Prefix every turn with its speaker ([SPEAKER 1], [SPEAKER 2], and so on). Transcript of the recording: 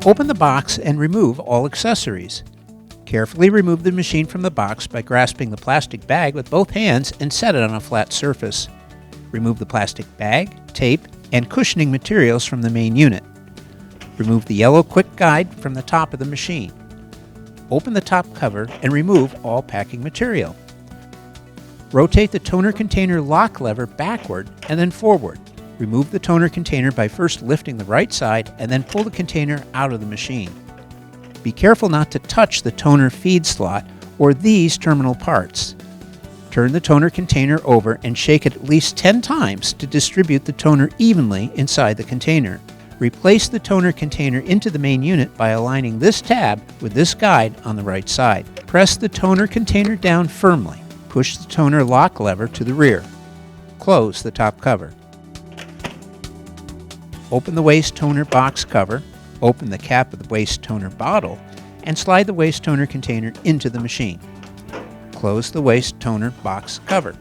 [SPEAKER 1] Open the box and remove all accessories. Carefully remove the machine from the box by grasping the plastic bag with both hands and set it on a flat surface. Remove the plastic bag, tape, and cushioning materials from the main unit. Remove the yellow quick guide from the top of the machine. Open the top cover and remove all packing material. Rotate the toner container lock lever backward and then forward. Remove the toner container by first lifting the right side and then pull the container out of the machine. Be careful not to touch the toner feed slot or these terminal parts. Turn the toner container over and shake it at least 10 times to distribute the toner evenly inside the container. Replace the toner container into the main unit by aligning this tab with this guide on the right side. Press the toner container down firmly. Push the toner lock lever to the rear. Close the top cover. Open the waste toner box cover, open the cap of the waste toner bottle, and slide the waste toner container into the machine. Close the waste toner box cover.